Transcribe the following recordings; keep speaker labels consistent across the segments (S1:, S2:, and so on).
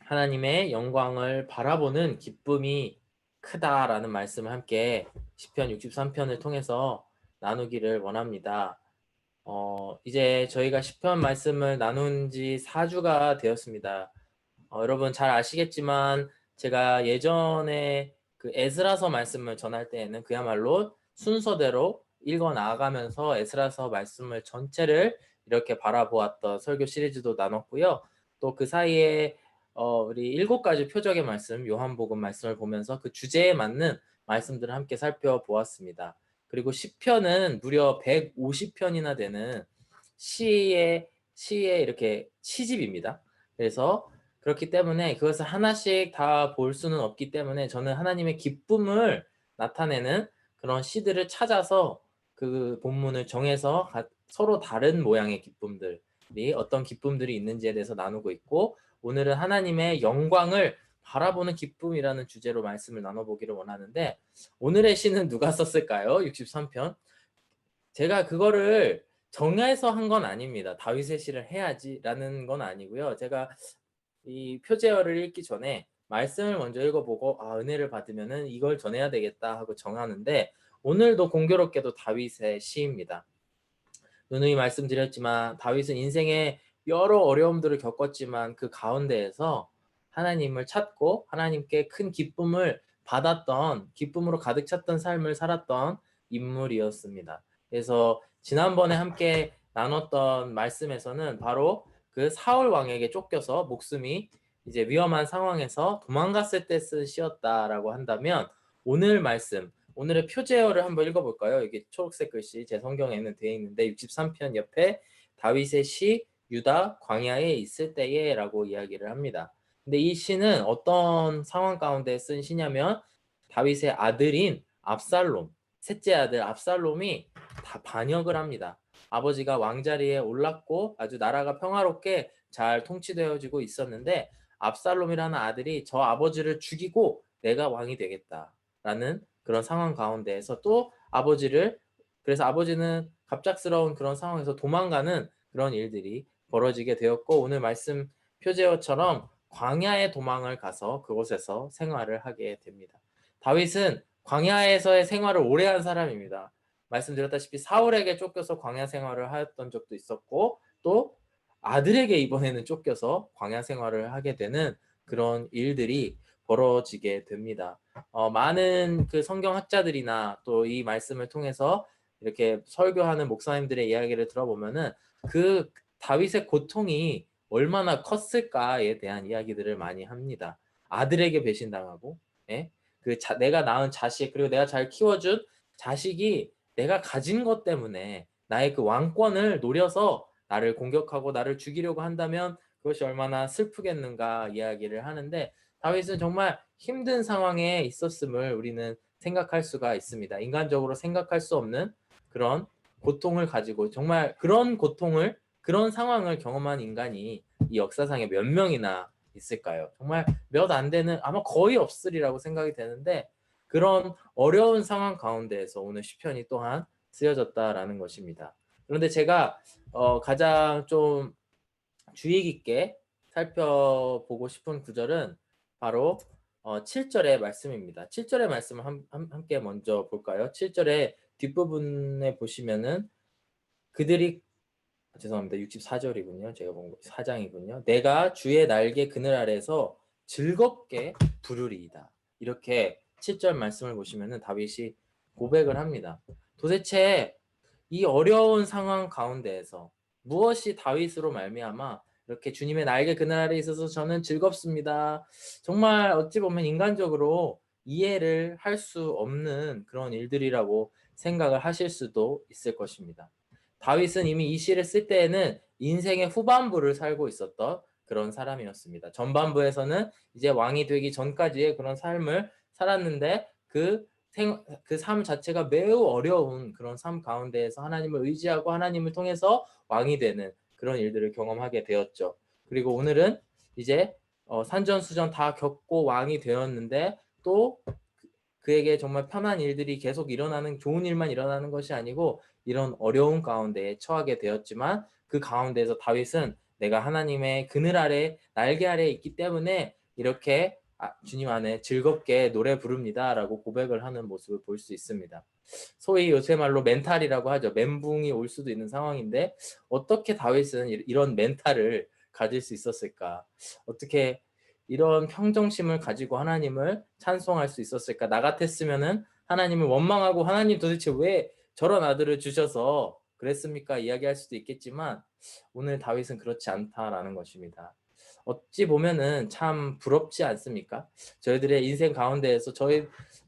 S1: 하나님의 영광을 바라보는 기쁨이 크다라는 말씀을 함께 시편 63편을 통해서 나누기를 원합니다. 이제 저희가 시편 말씀을 나눈 지 4주가 되었습니다. 여러분 잘 아시겠지만 제가 예전에 그 에스라서 말씀을 전할 때에는 그야말로 순서대로 읽어 나아가면서 에스라서 말씀을 전체를 이렇게 바라보았던 설교 시리즈도 나눴고요. 또 그 사이에 우리 7가지 표적의 말씀, 요한복음 말씀을 보면서 그 주제에 맞는 말씀들을 함께 살펴보았습니다. 그리고 시편은 무려 150편이나 되는 시의 이렇게 시집입니다. 그래서 그렇기 때문에 그것을 하나씩 다 볼 수는 없기 때문에 저는 하나님의 기쁨을 나타내는 그런 시들을 찾아서 그 본문을 정해서 서로 다른 모양의 기쁨들이 어떤 기쁨들이 있는지에 대해서 나누고 있고, 오늘은 하나님의 영광을 바라보는 기쁨이라는 주제로 말씀을 나눠보기를 원하는데, 오늘의 시는 누가 썼을까요? 63편. 제가 그거를 정해서 한 건 아닙니다. 다윗의 시를 해야지라는 건 아니고요. 제가 이 표제어를 읽기 전에 말씀을 먼저 읽어보고 은혜를 받으면은 이걸 전해야 되겠다 하고 정하는데, 오늘도 공교롭게도 다윗의 시입니다. 누누이 말씀드렸지만 다윗은 인생에 여러 어려움들을 겪었지만 그 가운데에서 하나님을 찾고 하나님께 큰 기쁨을 받았던, 기쁨으로 가득 찼던 삶을 살았던 인물이었습니다. 그래서 지난번에 함께 나눴던 말씀에서는 바로 그 사울 왕에게 쫓겨서 목숨이 이제 위험한 상황에서 도망갔을 때 쓴 시였다라고 한다면, 오늘 말씀, 오늘의 표제어를 한번 읽어볼까요? 이게 초록색 글씨 제 성경에는 되어 있는데 63편 옆에 다윗의 시 유다 광야에 있을 때에 라고 이야기를 합니다. 근데 이 시는 어떤 상황 가운데 쓴 시냐면, 다윗의 아들인 압살롬, 셋째 아들 압살롬이 다 반역을 합니다. 아버지가 왕자리에 올랐고 아주 나라가 평화롭게 잘 통치되어지고 있었는데, 압살롬이라는 아들이 저 아버지를 죽이고 내가 왕이 되겠다라는 그런 상황 가운데에서 또 그래서 아버지는 갑작스러운 그런 상황에서 도망가는 그런 일들이 벌어지게 되었고, 오늘 말씀 표제어처럼 광야의 도망을 가서 그곳에서 생활을 하게 됩니다. 다윗은 광야에서의 생활을 오래 한 사람입니다. 말씀드렸다시피 사울에게 쫓겨서 광야 생활을 하였던 적도 있었고, 또 아들에게 이번에는 쫓겨서 광야 생활을 하게 되는 그런 일들이 벌어지게 됩니다. 많은 그 성경학자들이나 또 이 말씀을 통해서 이렇게 설교하는 목사님들의 이야기를 들어보면은 그 다윗의 고통이 얼마나 컸을까에 대한 이야기들을 많이 합니다. 아들에게 배신당하고, 예? 내가 낳은 자식, 그리고 내가 잘 키워준 자식이 내가 가진 것 때문에 나의 그 왕권을 노려서 나를 공격하고 나를 죽이려고 한다면 그것이 얼마나 슬프겠는가 이야기를 하는데, 다윗은 정말 힘든 상황에 있었음을 우리는 생각할 수가 있습니다. 인간적으로 생각할 수 없는 그런 고통을 가지고, 정말 그런 고통을, 그런 상황을 경험한 인간이 이 역사상에 몇 명이나 있을까요? 정말 몇 안 되는, 아마 거의 없으리라고 생각이 되는데, 그런 어려운 상황 가운데에서 오늘 시편이 또한 쓰여졌다라는 것입니다. 그런데 제가 가장 좀 주의 깊게 살펴보고 싶은 구절은 바로 7절의 말씀입니다. 7절의 말씀을 함께 먼저 볼까요? 7절의 뒷부분에 보시면은 그들이, 죄송합니다. 64절이군요. 제가 본 거 4장이군요. 내가 주의 날개 그늘 아래서 즐겁게 부르리이다. 이렇게 7절 말씀을 보시면은 다윗이 고백을 합니다. 도대체 이 어려운 상황 가운데에서 무엇이 다윗으로 말미암아 이렇게 주님의 날개 그늘 아래에 있어서 저는 즐겁습니다. 정말 어찌 보면 인간적으로 이해를 할 수 없는 그런 일들이라고 생각을 하실 수도 있을 것입니다. 다윗은 이미 이 시를 쓸 때에는 인생의 후반부를 살고 있었던 그런 사람이었습니다. 전반부에서는 이제 왕이 되기 전까지의 그런 삶을 살았는데, 그 삶 자체가 매우 어려운 그런 삶 가운데에서 하나님을 의지하고 하나님을 통해서 왕이 되는 그런 일들을 경험하게 되었죠. 그리고 오늘은 이제 산전수전 다 겪고 왕이 되었는데, 또 그에게 정말 편한 일들이 계속 일어나는, 좋은 일만 일어나는 것이 아니고 이런 어려운 가운데에 처하게 되었지만, 그 가운데에서 다윗은 내가 하나님의 그늘 아래, 날개 아래에 있기 때문에 이렇게 주님 안에 즐겁게 노래 부릅니다라고 고백을 하는 모습을 볼 수 있습니다. 소위 요새 말로 멘탈이라고 하죠. 멘붕이 올 수도 있는 상황인데 어떻게 다윗은 이런 멘탈을 가질 수 있었을까? 어떻게 이런 평정심을 가지고 하나님을 찬송할 수 있었을까? 나 같았으면은 하나님을 원망하고 하나님 도대체 왜 저런 아들을 주셔서 그랬습니까? 이야기할 수도 있겠지만 오늘 다윗은 그렇지 않다라는 것입니다. 어찌 보면은 참 부럽지 않습니까? 저희들의 인생 가운데에서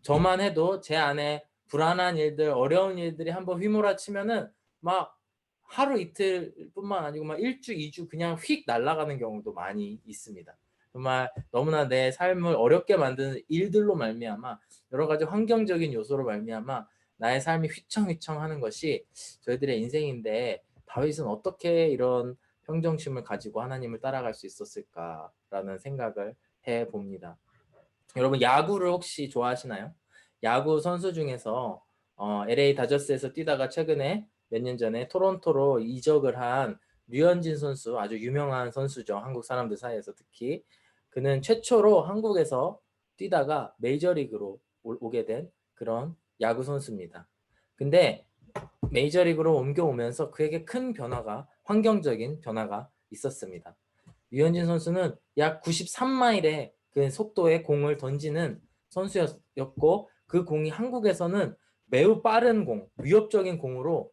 S1: 저만 해도 제 안에 불안한 일들, 어려운 일들이 한번 휘몰아치면은 막 하루 이틀뿐만 아니고 막 1주, 2주 그냥 휙 날아가는 경우도 많이 있습니다. 정말 너무나 내 삶을 어렵게 만드는 일들로 말미암아 여러 가지 환경적인 요소로 말미암아 나의 삶이 휘청휘청하는 것이 저희들의 인생인데 다윗은 어떻게 이런 평정심을 가지고 하나님을 따라갈 수 있었을까라는 생각을 해봅니다. 여러분 야구를 혹시 좋아하시나요? 야구 선수 중에서 LA 다저스에서 뛰다가 최근에 몇 년 전에 토론토로 이적을 한 류현진 선수, 아주 유명한 선수죠. 한국 사람들 사이에서 특히. 그는 최초로 한국에서 뛰다가 메이저리그로 오게 된 그런 야구 선수입니다. 근데 메이저리그로 옮겨오면서 그에게 큰 변화가, 환경적인 변화가 있었습니다. 류현진 선수는 약 93마일의 그 속도의 공을 던지는 선수였고 그 공이 한국에서는 매우 빠른 공, 위협적인 공으로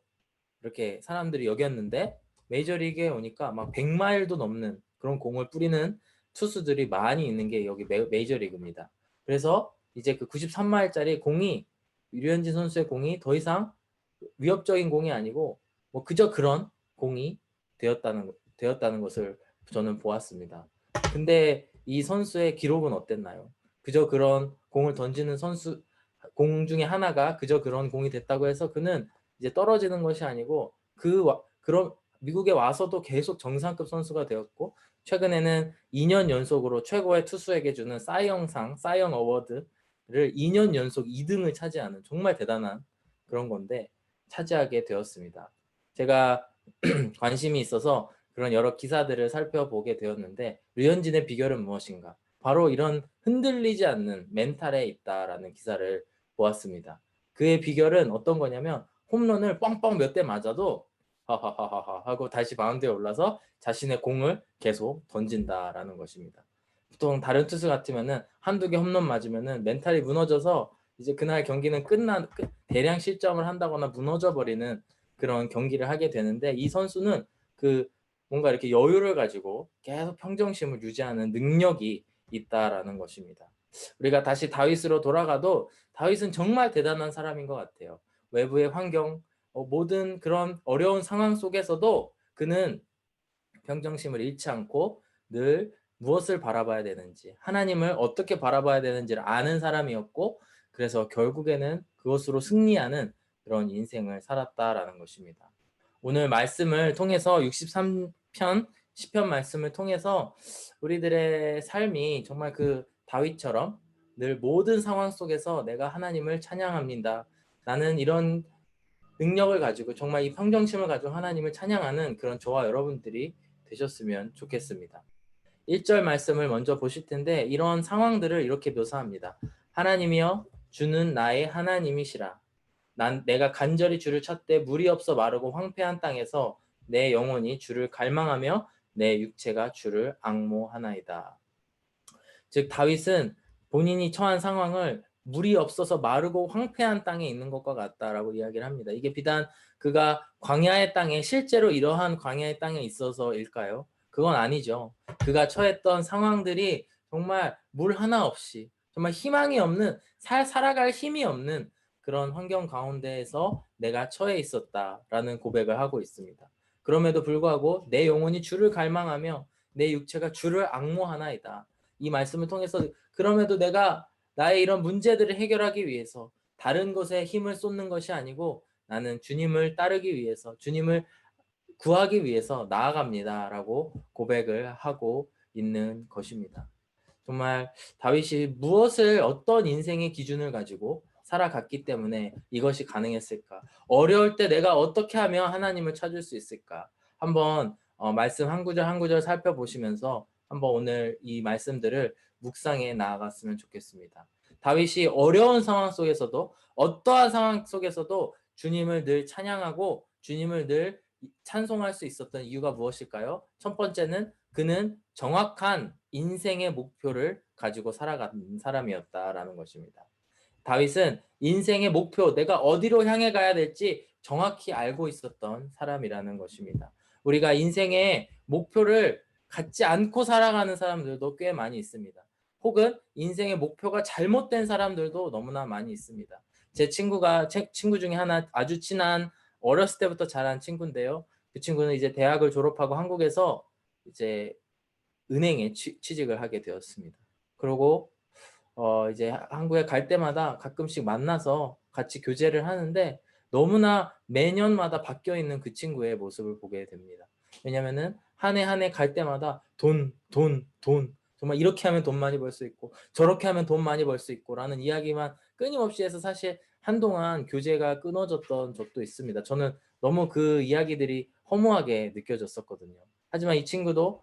S1: 이렇게 사람들이 여겼는데 메이저리그에 오니까 막 100마일도 넘는 그런 공을 뿌리는 투수들이 많이 있는 게 여기 메이저리그입니다. 그래서 이제 그 93마일짜리 공이 류현진 선수의 공이 더 이상 위협적인 공이 아니고 뭐 그저 그런 공이 되었다는 것을 저는 보았습니다. 근데 이 선수의 기록은 어땠나요? 그저 그런 공을 던지는 선수 공 중에 하나가 그저 그런 공이 됐다고 해서 그는 이제 떨어지는 것이 아니고 그런 미국에 와서도 계속 정상급 선수가 되었고 최근에는 2년 연속으로 최고의 투수에게 주는 사이영 어워드를 2년 연속 2등을 차지하는 정말 대단한 그런 건데 차지하게 되었습니다. 제가 관심이 있어서 그런 여러 기사들을 살펴보게 되었는데 류현진의 비결은 무엇인가? 바로 이런 흔들리지 않는 멘탈에 있다라는 기사를 보았습니다. 그의 비결은 어떤 거냐면 홈런을 뻥뻥 몇 대 맞아도 하하하하 하고 다시 마운드에 올라서 자신의 공을 계속 던진다라는 것입니다. 보통 다른 투수 같으면은 한두 개 홈런 맞으면은 멘탈이 무너져서 이제 그날 경기는 대량 실점을 한다거나 무너져 버리는 그런 경기를 하게 되는데 이 선수는 그 뭔가 이렇게 여유를 가지고 계속 평정심을 유지하는 능력이 있다라는 것입니다. 우리가 다시 다윗으로 돌아가도 다윗은 정말 대단한 사람인 것 같아요. 외부의 환경, 모든 그런 어려운 상황 속에서도 그는 평정심을 잃지 않고 늘 무엇을 바라봐야 되는지, 하나님을 어떻게 바라봐야 되는지를 아는 사람이었고, 그래서 결국에는 그것으로 승리하는 그런 인생을 살았다라는 것입니다. 오늘 말씀을 통해서 63편, 10편 말씀을 통해서 우리들의 삶이 정말 그 다윗처럼 늘 모든 상황 속에서 내가 하나님을 찬양합니다. 나는 이런 능력을 가지고 정말 이 평정심을 가지고 하나님을 찬양하는 그런 저와 여러분들이 되셨으면 좋겠습니다. 1절 말씀을 먼저 보실 텐데 이런 상황들을 이렇게 묘사합니다. 하나님이여 주는 나의 하나님이시라. 내가 간절히 주를 찾되 물이 없어 마르고 황폐한 땅에서 내 영혼이 주를 갈망하며 내 육체가 주를 앙모하나이다. 즉 다윗은 본인이 처한 상황을 물이 없어서 마르고 황폐한 땅에 있는 것과 같다라고 이야기를 합니다. 이게 비단 그가 광야의 땅에 실제로 이러한 광야의 땅에 있어서일까요? 그건 아니죠. 그가 처했던 상황들이 정말 물 하나 없이 정말 희망이 없는 살아갈 힘이 없는 그런 환경 가운데에서 내가 처해 있었다라는 고백을 하고 있습니다. 그럼에도 불구하고 내 영혼이 주를 갈망하며 내 육체가 주를 앙모하나이다. 이 말씀을 통해서 그럼에도 내가 나의 이런 문제들을 해결하기 위해서 다른 것에 힘을 쏟는 것이 아니고 나는 주님을 따르기 위해서 주님을 구하기 위해서 나아갑니다라고 고백을 하고 있는 것입니다. 정말 다윗이 무엇을 어떤 인생의 기준을 가지고 살아갔기 때문에 이것이 가능했을까? 어려울 때 내가 어떻게 하면 하나님을 찾을 수 있을까? 한번 말씀 한 구절 한 구절 살펴보시면서 한번 오늘 이 말씀들을 묵상해 나아갔으면 좋겠습니다. 다윗이 어려운 상황 속에서도 어떠한 상황 속에서도 주님을 늘 찬양하고 주님을 늘 찬송할 수 있었던 이유가 무엇일까요? 첫 번째는 그는 정확한 인생의 목표를 가지고 살아가는 사람이었다라는 것입니다. 다윗은 인생의 목표, 내가 어디로 향해 가야 될지 정확히 알고 있었던 사람이라는 것입니다. 우리가 인생의 목표를 갖지 않고 살아가는 사람들도 꽤 많이 있습니다. 혹은 인생의 목표가 잘못된 사람들도 너무나 많이 있습니다. 제 친구 중에 하나 아주 친한 어렸을 때부터 자란 친구인데요. 그 친구는 이제 대학을 졸업하고 한국에서 이제 은행에 취직을 하게 되었습니다. 그리고 이제 한국에 갈 때마다 가끔씩 만나서 같이 교제를 하는데 너무나 매년마다 바뀌어 있는 그 친구의 모습을 보게 됩니다. 왜냐면은 한 해 한 해 갈 때마다 돈, 돈, 돈. 정말 이렇게 하면 돈 많이 벌 수 있고 저렇게 하면 돈 많이 벌 수 있고라는 이야기만 끊임없이 해서 사실 한동안 교제가 끊어졌던 적도 있습니다. 저는 너무 그 이야기들이 허무하게 느껴졌었거든요. 하지만 이 친구도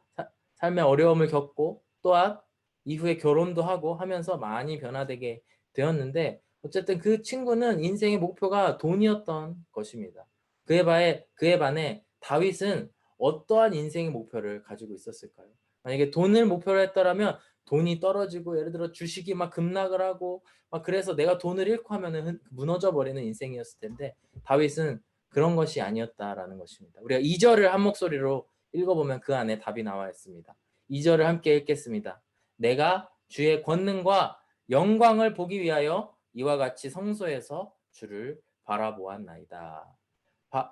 S1: 삶의 어려움을 겪고 또한 이후에 결혼도 하고 하면서 많이 변화되게 되었는데 어쨌든 그 친구는 인생의 목표가 돈이었던 것입니다. 그에 반해 다윗은 어떠한 인생의 목표를 가지고 있었을까요? 만약에 돈을 목표로 했더라면 돈이 떨어지고 예를 들어 주식이 막 급락을 하고 막 그래서 내가 돈을 잃고 하면은 무너져 버리는 인생이었을 텐데 다윗은 그런 것이 아니었다라는 것입니다. 우리가 2절을 한 목소리로 읽어보면 그 안에 답이 나와 있습니다. 2절을 함께 읽겠습니다. 내가 주의 권능과 영광을 보기 위하여 이와 같이 성소에서 주를 바라보았나이다.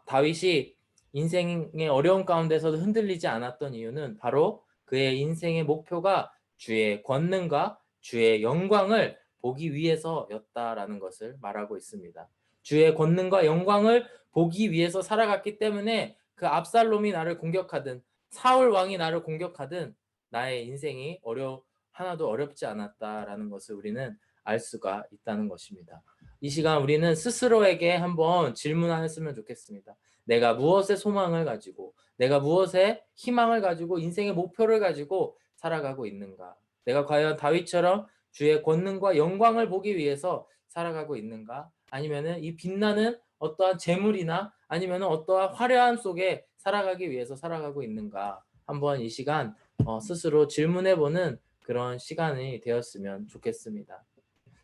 S1: 다윗이 인생의 어려운 가운데서도 흔들리지 않았던 이유는 바로 그의 인생의 목표가 주의 권능과 주의 영광을 보기 위해서였다라는 것을 말하고 있습니다. 주의 권능과 영광을 보기 위해서 살아갔기 때문에 그 압살롬이 나를 공격하든 사울 왕이 나를 공격하든 나의 인생이 하나도 어렵지 않았다라는 것을 우리는 알 수가 있다는 것입니다. 이 시간 우리는 스스로에게 한번 질문하였으면 좋겠습니다. 내가 무엇의 소망을 가지고 내가 무엇의 희망을 가지고 인생의 목표를 가지고 살아가고 있는가? 내가 과연 다윗처럼 주의 권능과 영광을 보기 위해서 살아가고 있는가? 아니면은 이 빛나는 어떠한 재물이나 아니면은 어떠한 화려함 속에 살아가기 위해서 살아가고 있는가? 한번 이 시간 스스로 질문해보는 그런 시간이 되었으면 좋겠습니다.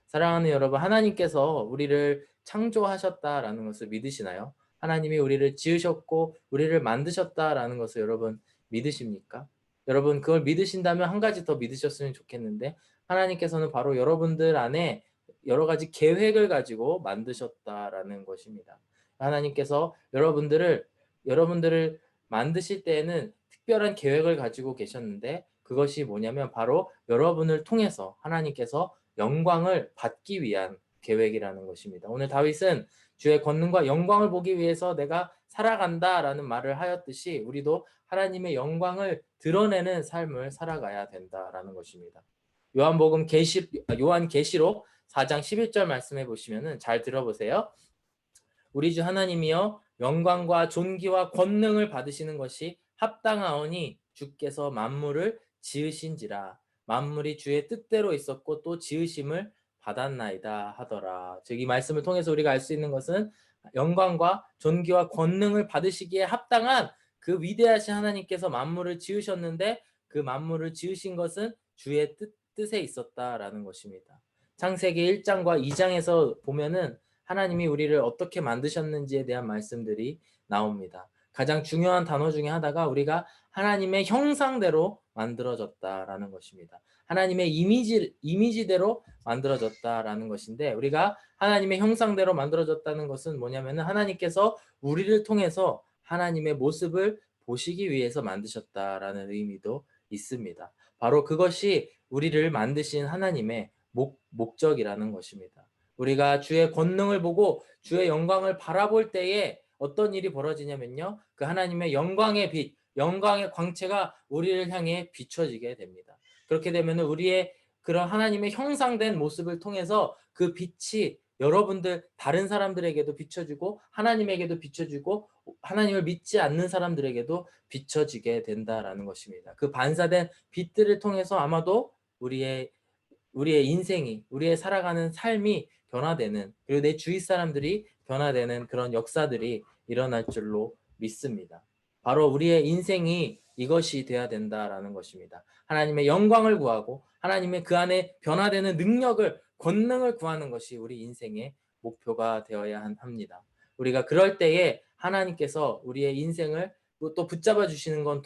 S1: 사랑하는 여러분, 하나님께서 우리를 창조하셨다라는 것을 믿으시나요? 하나님이 우리를 지으셨고 우리를 만드셨다라는 것을 여러분 믿으십니까? 여러분 그걸 믿으신다면 한 가지 더 믿으셨으면 좋겠는데 하나님께서는 바로 여러분들 안에 여러 가지 계획을 가지고 만드셨다라는 것입니다. 하나님께서 여러분들을 만드실 때에는 특별한 계획을 가지고 계셨는데 그것이 뭐냐면 바로 여러분을 통해서 하나님께서 영광을 받기 위한 계획이라는 것입니다. 오늘 다윗은 주의 권능과 영광을 보기 위해서 내가 살아간다라는 말을 하였듯이 우리도 하나님의 영광을 드러내는 삶을 살아가야 된다라는 것입니다. 요한 계시록 4장 11절 말씀해 보시면은 잘 들어보세요. 우리 주 하나님이여 영광과 존귀와 권능을 받으시는 것이 합당하오니 주께서 만물을 지으신지라 만물이 주의 뜻대로 있었고 또 지으심을 받았나이다 하더라. 즉 이 말씀을 통해서 우리가 알 수 있는 것은 영광과 존귀와 권능을 받으시기에 합당한 그 위대하신 하나님께서 만물을 지으셨는데 그 만물을 지으신 것은 주의 뜻에 있었다라는 것입니다. 창세기 1장과 2장에서 보면은 하나님이 우리를 어떻게 만드셨는지에 대한 말씀들이 나옵니다. 가장 중요한 단어 중에 하나가 우리가 하나님의 형상대로 만들어졌다라는 것입니다. 하나님의 이미지대로 만들어졌다라는 것인데 우리가 하나님의 형상대로 만들어졌다는 것은 뭐냐면은 하나님께서 우리를 통해서 하나님의 모습을 보시기 위해서 만드셨다라는 의미도 있습니다. 바로 그것이 우리를 만드신 하나님의 목적이라는 것입니다. 우리가 주의 권능을 보고 주의 영광을 바라볼 때에 어떤 일이 벌어지냐면요. 그 하나님의 영광의 빛, 영광의 광채가 우리를 향해 비춰지게 됩니다. 그렇게 되면 우리의 그런 하나님의 형상된 모습을 통해서 그 빛이 여러분들 다른 사람들에게도 비춰주고 하나님에게도 비춰주고 하나님을 믿지 않는 사람들에게도 비춰지게 된다라는 것입니다. 그 반사된 빛들을 통해서 아마도 우리의 인생이, 우리의 살아가는 삶이 변화되는, 그리고 내 주위 사람들이 변화되는 그런 역사들이 일어날 줄로 믿습니다. 바로 우리의 인생이 이것이 돼야 된다라는 것입니다. 하나님의 영광을 구하고 하나님의 그 안에 변화되는 능력을, 권능을 구하는 것이 우리 인생의 목표가 되어야 합니다. 우리가 그럴 때에 하나님께서 우리의 인생을 또 붙잡아 주시는 건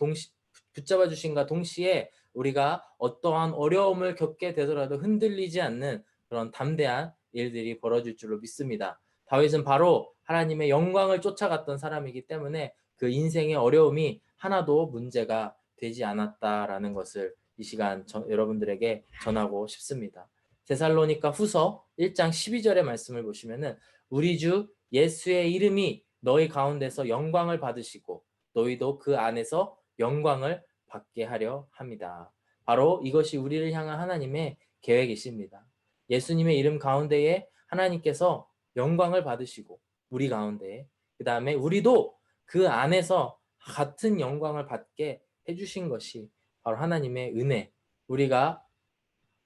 S1: 붙잡아 주신과 동시에 우리가 어떠한 어려움을 겪게 되더라도 흔들리지 않는 그런 담대한 일들이 벌어질 줄로 믿습니다. 다윗은 바로 하나님의 영광을 쫓아갔던 사람이기 때문에 그 인생의 어려움이 하나도 문제가 되지 않았다라는 것을 이 시간 여러분들에게 전하고 싶습니다. 데살로니가 후서 1장 12절의 말씀을 보시면은 우리 주 예수의 이름이 너희 가운데서 영광을 받으시고 너희도 그 안에서 영광을 받게 하려 합니다. 바로 이것이 우리를 향한 하나님의 계획이십니다. 예수님의 이름 가운데에 하나님께서 영광을 받으시고 우리 가운데에 그 다음에 우리도 그 안에서 같은 영광을 받게 해주신 것이 바로 하나님의 은혜, 우리가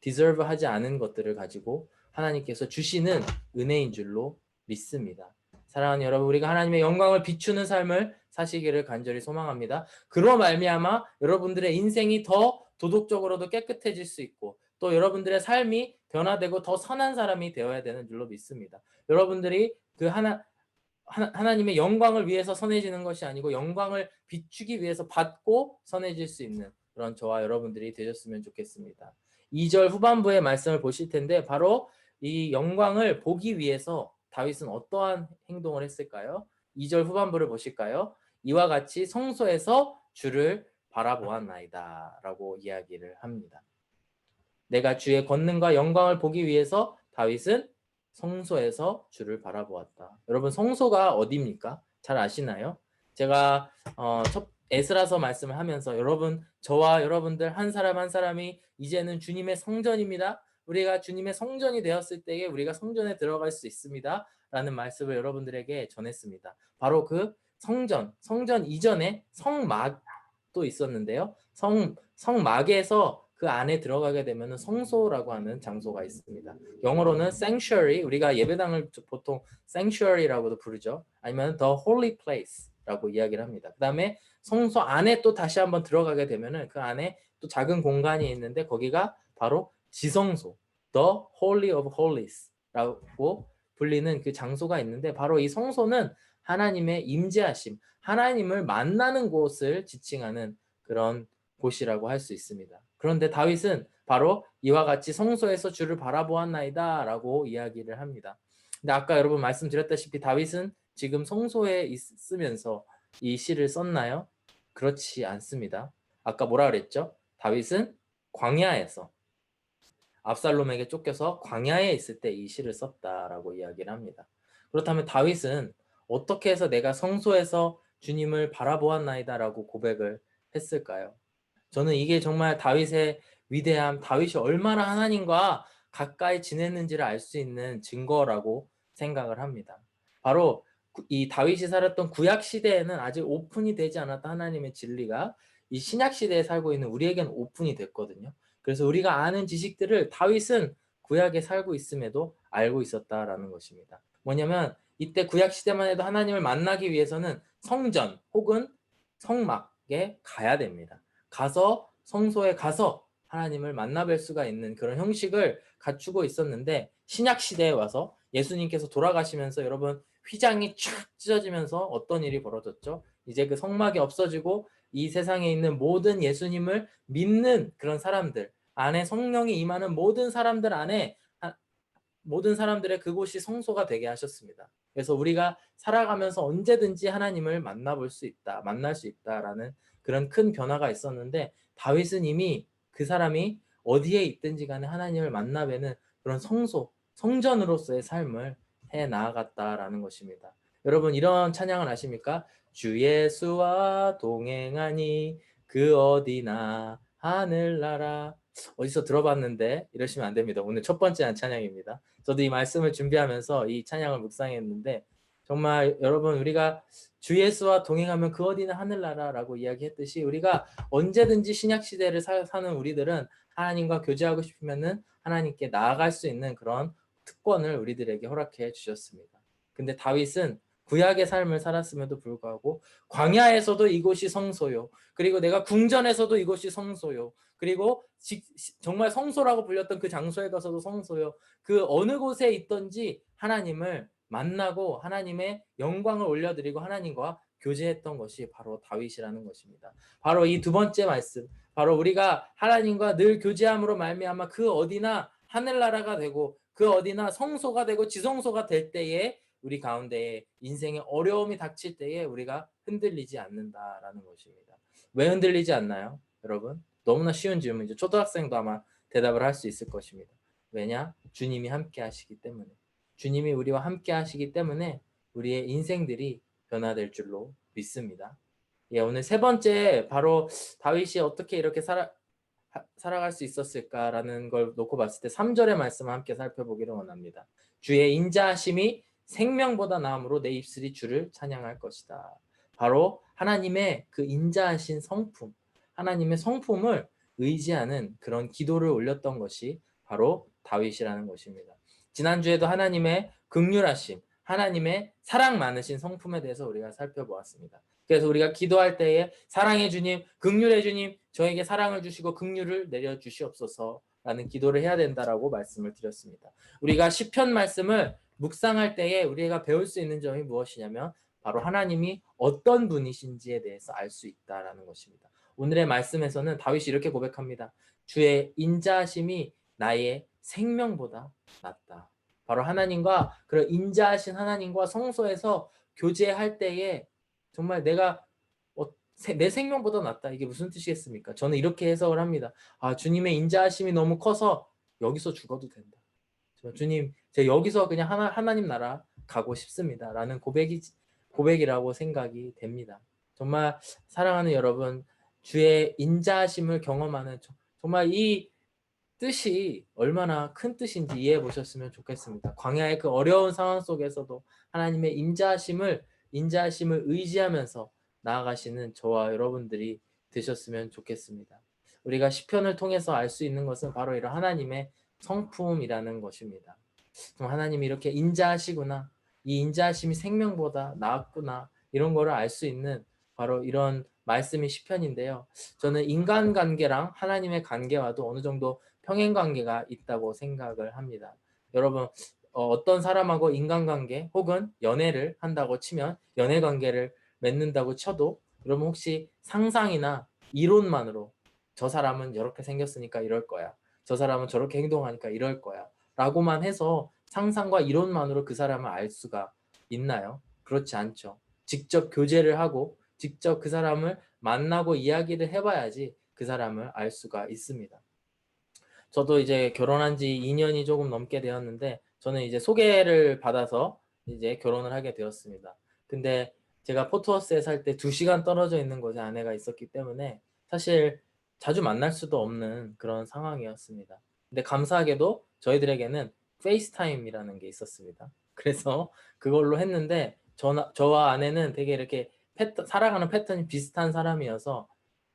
S1: 디저브 하지 않은 것들을 가지고 하나님께서 주시는 은혜인 줄로 믿습니다. 사랑하는 여러분, 우리가 하나님의 영광을 비추는 삶을 사시기를 간절히 소망합니다. 그로 말미암아 여러분들의 인생이 더 도덕적으로도 깨끗해질 수 있고 또 여러분들의 삶이 변화되고 더 선한 사람이 되어야 되는 줄로 믿습니다. 여러분들이 그 하나님의 영광을 위해서 선해지는 것이 아니고 영광을 비추기 위해서 받고 선해질 수 있는 그런 저와 여러분들이 되셨으면 좋겠습니다. 2절 후반부의 말씀을 보실 텐데 바로 이 영광을 보기 위해서 다윗은 어떠한 행동을 했을까요? 2절 후반부를 보실까요? 이와 같이 성소에서 주를 바라보았나이다 라고 이야기를 합니다. 내가 주의 권능과 영광을 보기 위해서 다윗은 성소에서 주를 바라보았다. 여러분 성소가 어디입니까? 잘 아시나요? 제가 에스라서 말씀을 하면서 여러분 저와 여러분들 한 사람 한 사람이 이제는 주님의 성전입니다. 우리가 주님의 성전이 되었을 때에 우리가 성전에 들어갈 수 있습니다. 라는 말씀을 여러분들에게 전했습니다. 바로 그 성전 이전에 성막도 있었는데요. 성막에서 그 안에 들어가게 되면 성소라고 하는 장소가 있습니다. 영어로는 sanctuary, 우리가 예배당을 보통 sanctuary라고도 부르죠. 아니면 the holy place라고 이야기를 합니다. 그 다음에 성소 안에 또 다시 한번 들어가게 되면은 그 안에 또 작은 공간이 있는데 거기가 바로 지성소, the holy of holies라고 불리는 그 장소가 있는데 바로 이 성소는 하나님의 임재하심, 하나님을 만나는 곳을 지칭하는 그런 곳이라고 할 수 있습니다. 그런데 다윗은 바로 이와 같이 성소에서 주를 바라보았나이다 라고 이야기를 합니다. 근데 아까 여러분 말씀드렸다시피 다윗은 지금 성소에 있으면서 이 시를 썼나요? 그렇지 않습니다. 아까 뭐라 그랬죠? 다윗은 광야에서 압살롬에게 쫓겨서 광야에 있을 때 이 시를 썼다라고 이야기를 합니다. 그렇다면 다윗은 어떻게 해서 내가 성소에서 주님을 바라보았나이다 라고 고백을 했을까요? 저는 이게 정말 다윗의 위대함, 다윗이 얼마나 하나님과 가까이 지냈는지를 알 수 있는 증거라고 생각을 합니다. 바로 이 다윗이 살았던 구약 시대에는 아직 오픈이 되지 않았던 하나님의 진리가 이 신약 시대에 살고 있는 우리에게는 오픈이 됐거든요. 그래서 우리가 아는 지식들을 다윗은 구약에 살고 있음에도 알고 있었다라는 것입니다. 뭐냐면 이때 구약 시대만 해도 하나님을 만나기 위해서는 성전 혹은 성막에 가야 됩니다. 가서 성소에 가서 하나님을 만나뵐 수가 있는 그런 형식을 갖추고 있었는데 신약 시대에 와서 예수님께서 돌아가시면서 여러분 휘장이 쫙 찢어지면서 어떤 일이 벌어졌죠? 이제 그 성막이 없어지고 이 세상에 있는 모든 예수님을 믿는 그런 사람들 안에 성령이 임하는 모든 사람들 안에 모든 사람들의 그곳이 성소가 되게 하셨습니다. 그래서 우리가 살아가면서 언제든지 하나님을 만날 수 있다라는 그런 큰 변화가 있었는데 다윗은 이미 그 사람이 어디에 있든지 간에 하나님을 만나뵈는 그런 성전으로서의 삶을 해 나아갔다라는 것입니다. 여러분 이런 찬양을 아십니까? 주 예수와 동행하니 그 어디나 하늘나라 어디서 들어봤는데 이러시면 안 됩니다. 오늘 첫 번째 찬양입니다. 저도 이 말씀을 준비하면서 이 찬양을 묵상했는데 정말 여러분 우리가 주 예수와 동행하면 그 어디는 하늘나라라고 이야기했듯이 우리가 언제든지 신약 시대를 사는 우리들은 하나님과 교제하고 싶으면은 하나님께 나아갈 수 있는 그런 특권을 우리들에게 허락해 주셨습니다. 근데 다윗은 구약의 삶을 살았음에도 불구하고 광야에서도 이곳이 성소요. 그리고 내가 궁전에서도 이곳이 성소요. 그리고 정말 성소라고 불렸던 그 장소에 가서도 성소요. 그 어느 곳에 있던지 하나님을 만나고 하나님의 영광을 올려드리고 하나님과 교제했던 것이 바로 다윗이라는 것입니다. 바로 이 두 번째 말씀, 바로 우리가 하나님과 늘 교제함으로 말미암아 그 어디나 하늘나라가 되고 그 어디나 성소가 되고 지성소가 될 때에 우리 가운데에 인생의 어려움이 닥칠 때에 우리가 흔들리지 않는다라는 것입니다. 왜 흔들리지 않나요? 여러분, 너무나 쉬운 질문이죠. 초등학생도 아마 대답을 할 수 있을 것입니다. 왜냐? 주님이 함께 하시기 때문에. 주님이 우리와 함께 하시기 때문에 우리의 인생들이 변화될 줄로 믿습니다. 예, 오늘 세 번째, 바로 다윗이 어떻게 이렇게 살아갈 수 있었을까라는 걸 놓고 봤을 때 3절의 말씀을 함께 살펴보기를 원합니다. 주의 인자하심이 생명보다 나음으로 내 입술이 주를 찬양할 것이다. 바로 하나님의 그 인자하신 성품, 하나님의 성품을 의지하는 그런 기도를 올렸던 것이 바로 다윗이라는 것입니다. 지난주에도 하나님의 긍휼하심, 하나님의 사랑 많으신 성품에 대해서 우리가 살펴보았습니다. 그래서 우리가 기도할 때에 사랑의 주님, 긍휼의 주님, 저에게 사랑을 주시고 긍휼을 내려 주시옵소서라는 기도를 해야 된다라고 말씀을 드렸습니다. 우리가 시편 말씀을 묵상할 때에 우리가 배울 수 있는 점이 무엇이냐면 바로 하나님이 어떤 분이신지에 대해서 알 수 있다라는 것입니다. 오늘의 말씀에서는 다윗이 이렇게 고백합니다. 주의 인자하심이 나의 생명보다 낫다. 바로 하나님과 그런 인자하신 하나님과 성소에서 교제할 때에 정말 내 생명보다 낫다. 이게 무슨 뜻이겠습니까? 저는 이렇게 해석을 합니다. 아, 주님의 인자하심이 너무 커서 여기서 죽어도 된다. 주님, 제가 여기서 그냥 하나님 나라 가고 싶습니다. 라는 고백이라고 생각이 됩니다. 정말 사랑하는 여러분, 주의 인자하심을 경험하는 정말 이 뜻이 얼마나 큰 뜻인지 이해해 보셨으면 좋겠습니다. 광야의 그 어려운 상황 속에서도 하나님의 인자하심을 의지하면서 나아가시는 저와 여러분들이 되셨으면 좋겠습니다. 우리가 시편을 통해서 알 수 있는 것은 바로 이런 하나님의 성품이라는 것입니다. 하나님이 이렇게 인자하시구나, 이 인자하심이 생명보다 나았구나, 이런 거를 알 수 있는 바로 이런 말씀이 시편인데요. 저는 인간관계랑 하나님의 관계와도 어느 정도 평행관계가 있다고 생각을 합니다. 여러분, 어떤 사람하고 인간관계 혹은 연애를 한다고 치면 연애관계를 맺는다고 쳐도 여러분 혹시 상상이나 이론만으로 저 사람은 이렇게 생겼으니까 이럴 거야. 저 사람은 저렇게 행동하니까 이럴 거야. 라고만 해서 상상과 이론만으로 그 사람을 알 수가 있나요? 그렇지 않죠. 직접 교제를 하고 직접 그 사람을 만나고 이야기를 해봐야지 그 사람을 알 수가 있습니다. 저도 이제 결혼한 지 2년이 조금 넘게 되었는데 저는 이제 소개를 받아서 이제 결혼을 하게 되었습니다. 근데 제가 포트워스에 살 때 2시간 떨어져 있는 곳에 아내가 있었기 때문에 사실 자주 만날 수도 없는 그런 상황이었습니다. 근데 감사하게도 저희들에게는 페이스타임이라는 게 있었습니다. 그래서 그걸로 했는데 저와 아내는 되게 이렇게 살아가는 패턴이 비슷한 사람이어서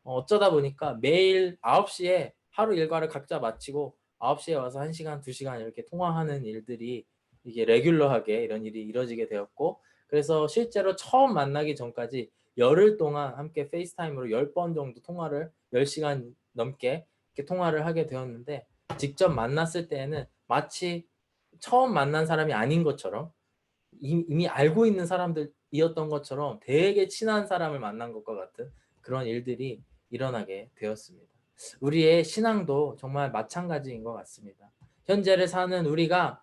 S1: 어쩌다 보니까 매일 9시에 하루 일과를 각자 마치고 9시에 와서 1시간, 2시간 이렇게 통화하는 일들이 이게 레귤러하게 이런 일이 이뤄지게 되었고, 그래서 실제로 처음 만나기 전까지 열흘 동안 함께 페이스타임으로 10번 정도 10시간 넘게 이렇게 통화를 하게 되었는데, 직접 만났을 때에는 마치 처음 만난 사람이 아닌 것처럼 이미 알고 있는 사람들이었던 것처럼 되게 친한 사람을 만난 것과 같은 그런 일들이 일어나게 되었습니다. 우리의 신앙도 정말 마찬가지인 것 같습니다. 현재를 사는 우리가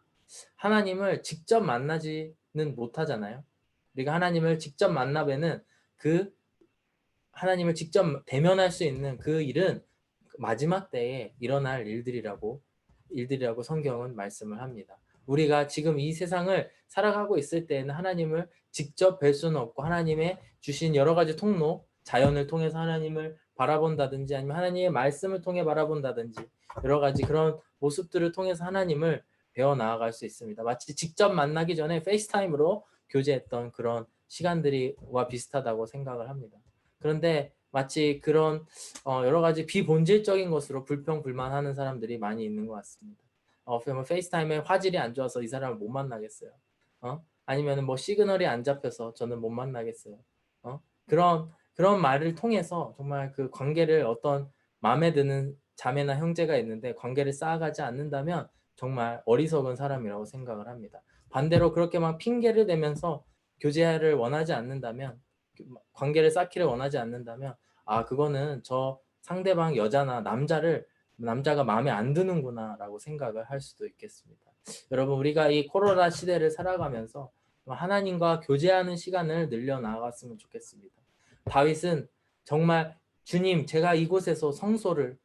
S1: 하나님을 직접 만나지는 못하잖아요. 우리가 하나님을 직접 만나뵈는 그 하나님을 직접 대면할 수 있는 그 일은 마지막 때에 일어날 일들이라고 성경은 말씀을 합니다. 우리가 지금 이 세상을 살아가고 있을 때에는 하나님을 직접 뵐 수는 없고 하나님의 주신 여러 가지 통로, 자연을 통해서 하나님을 바라본다든지 아니면 하나님의 말씀을 통해 바라본다든지 여러 가지 그런 모습들을 통해서 하나님을 배워 나아갈 수 있습니다. 마치 직접 만나기 전에 페이스타임으로 교제했던 그런 시간들이와 비슷하다고 생각을 합니다. 그런데 마치 그런 여러 가지 비본질적인 것으로 불평불만하는 사람들이 많이 있는 것 같습니다. 페이스타임에 화질이 안 좋아서 이 사람을 못 만나겠어요. 아니면은 뭐 시그널이 안 잡혀서 저는 못 만나겠어요. 그런 말을 통해서 정말 그 관계를 어떤 마음에 드는 자매나 형제가 있는데 관계를 쌓아가지 않는다면 정말 어리석은 사람이라고 생각을 합니다. 반대로 그렇게 막 핑계를 대면서 교제를 원하지 않는다면, 관계를 쌓기를 원하지 않는다면, 그거는 저 상대방 여자나 남자가 마음에 안 드는구나 라고 생각을 할 수도 있겠습니다. 여러분, 우리가 이 코로나 시대를 살아가면서 하나님과 교제하는 시간을 늘려 나갔으면 좋겠습니다. 다윗은 정말 주님, 제가 이곳에서 성소를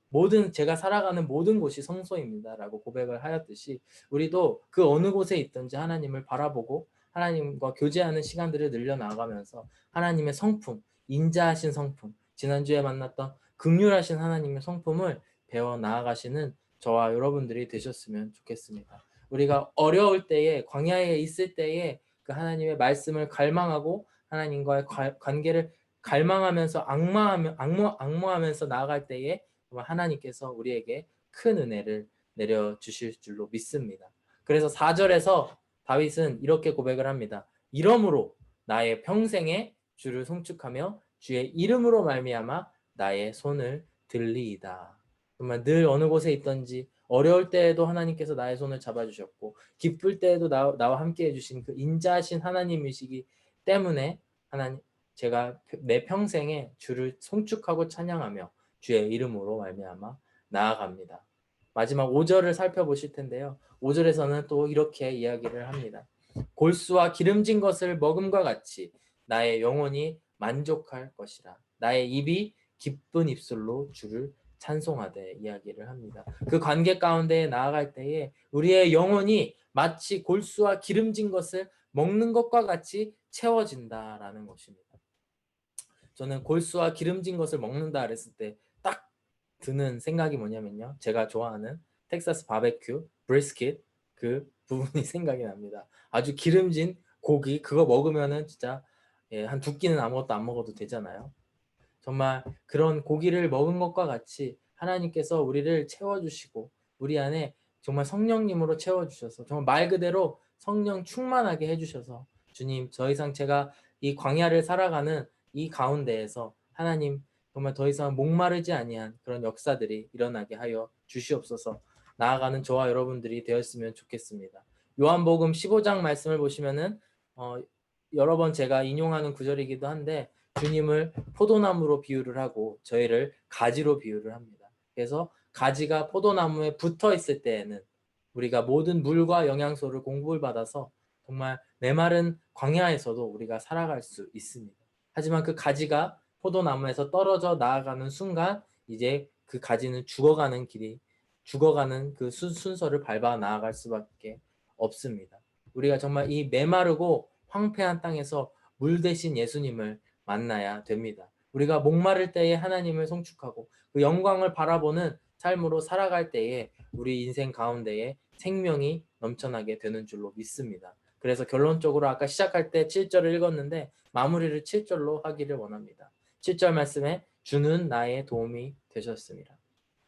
S1: 모든 제가 살아가는 모든 곳이 성소입니다 라고 고백을 하였듯이 우리도 그 어느 곳에 있든지 하나님을 바라보고 하나님과 교제하는 시간들을 늘려나가면서 하나님의 성품, 인자하신 성품, 지난주에 만났던 긍휼하신 하나님의 성품을 배워 나아가시는 저와 여러분들이 되셨으면 좋겠습니다. 우리가 어려울 때에, 광야에 있을 때에 그 하나님의 말씀을 갈망하고 하나님과의 관계를 갈망하면서 악모하면서 나아갈 때에 하나님께서 우리에게 큰 은혜를 내려주실 줄로 믿습니다. 그래서 4절에서 다윗은 이렇게 고백을 합니다. 이러므로 나의 평생에 주를 송축하며 주의 이름으로 말미암아 나의 손을 들리이다. 정말 늘 어느 곳에 있든지 어려울 때에도 하나님께서 나의 손을 잡아주셨고 기쁠 때에도 나와 함께 해주신 그 인자하신 하나님이시기 때문에 제가 내 평생에 주를 송축하고 찬양하며 주의 이름으로 말미암아 나아갑니다. 마지막 5절을 살펴보실 텐데요. 5절에서는 또 이렇게 이야기를 합니다. 골수와 기름진 것을 먹음과 같이 나의 영혼이 만족할 것이라. 나의 입이 기쁜 입술로 주를 찬송하되 이야기를 합니다. 그 관계 가운데 나아갈 때에 우리의 영혼이 마치 골수와 기름진 것을 먹는 것과 같이 채워진다라는 것입니다. 저는 골수와 기름진 것을 먹는다 그랬을 때 딱 드는 생각이 뭐냐면요. 제가 좋아하는 텍사스 바베큐, 브리스킷 그 부분이 생각이 납니다. 아주 기름진 고기 그거 먹으면은 진짜 한 두 끼는 아무것도 안 먹어도 되잖아요. 정말 그런 고기를 먹은 것과 같이 하나님께서 우리를 채워주시고 우리 안에 정말 성령님으로 채워주셔서 정말 말 그대로 성령 충만하게 해주셔서 주님 더 이상 제가 이 광야를 살아가는 이 가운데에서 하나님 정말 더 이상 목마르지 아니한 그런 역사들이 일어나게 하여 주시옵소서. 나아가는 저와 여러분들이 되었으면 좋겠습니다. 요한복음 15장 말씀을 보시면은 여러 번 제가 인용하는 구절이기도 한데 주님을 포도나무로 비유를 하고 저희를 가지로 비유를 합니다. 그래서 가지가 포도나무에 붙어 있을 때에는 우리가 모든 물과 영양소를 공급을 받아서 정말 메마른 광야에서도 우리가 살아갈 수 있습니다. 하지만 그 가지가 포도나무에서 떨어져 나아가는 순간 이제 그 가지는 죽어가는 그 순서를 밟아 나아갈 수밖에 없습니다. 우리가 정말 이 메마르고 황폐한 땅에서 물 대신 예수님을 만나야 됩니다. 우리가 목마를 때에 하나님을 송축하고 그 영광을 바라보는 삶으로 살아갈 때에 우리 인생 가운데에 생명이 넘쳐나게 되는 줄로 믿습니다. 그래서 결론적으로 아까 시작할 때 7절을 읽었는데 마무리를 7절로 하기를 원합니다. 7절 말씀에 주는 나의 도움이 되셨습니다.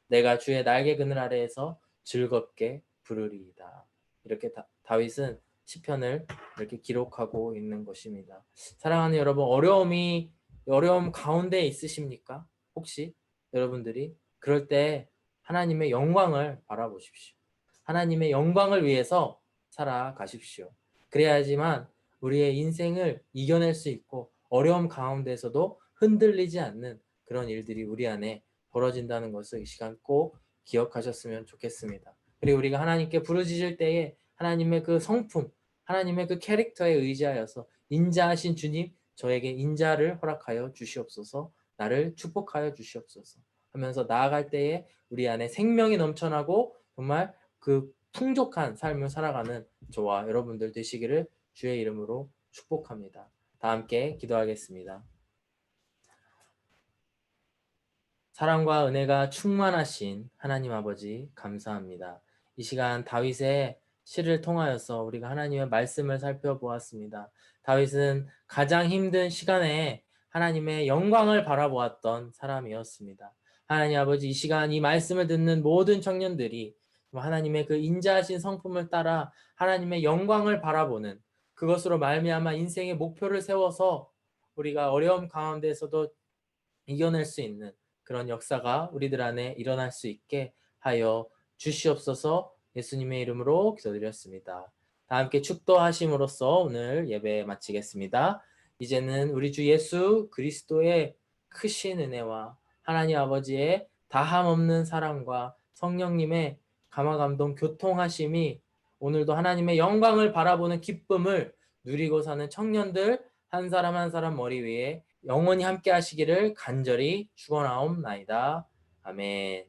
S1: 내가 주의 날개 그늘 아래에서 즐겁게 부르리이다. 이렇게 다윗은 시편을 이렇게 기록하고 있는 것입니다. 사랑하는 여러분, 어려움 가운데 있으십니까? 혹시 여러분들이 그럴 때 하나님의 영광을 바라보십시오. 하나님의 영광을 위해서 살아가십시오. 그래야지만 우리의 인생을 이겨낼 수 있고 어려움 가운데서도 흔들리지 않는 그런 일들이 우리 안에 벌어진다는 것을 이 시간 꼭 기억하셨으면 좋겠습니다. 그리고 우리가 하나님께 부르짖을 때에 하나님의 그 성품, 하나님의 그 캐릭터에 의지하여서 인자하신 주님, 저에게 인자를 허락하여 주시옵소서, 나를 축복하여 주시옵소서 하면서 나아갈 때에 우리 안에 생명이 넘쳐나고 정말 그 풍족한 삶을 살아가는 저와 여러분들 되시기를 주의 이름으로 축복합니다. 다 함께 기도하겠습니다. 사랑과 은혜가 충만하신 하나님 아버지 감사합니다. 이 시간 다윗의 시를 통하여서 우리가 하나님의 말씀을 살펴보았습니다. 다윗은 가장 힘든 시간에 하나님의 영광을 바라보았던 사람이었습니다. 하나님 아버지, 이 시간 이 말씀을 듣는 모든 청년들이 하나님의 그 인자하신 성품을 따라 하나님의 영광을 바라보는, 그것으로 말미암아 인생의 목표를 세워서 우리가 어려움 가운데서도 이겨낼 수 있는 그런 역사가 우리들 안에 일어날 수 있게 하여 주시옵소서. 예수님의 이름으로 기도드렸습니다. 다 함께 축도하심으로써 오늘 예배 마치겠습니다. 이제는 우리 주 예수 그리스도의 크신 은혜와 하나님 아버지의 다함없는 사랑과 성령님의 감화감동 교통하심이 오늘도 하나님의 영광을 바라보는 기쁨을 누리고 사는 청년들 한 사람 한 사람 머리 위에 영원히 함께 하시기를 간절히 축원하옵나이다. 아멘.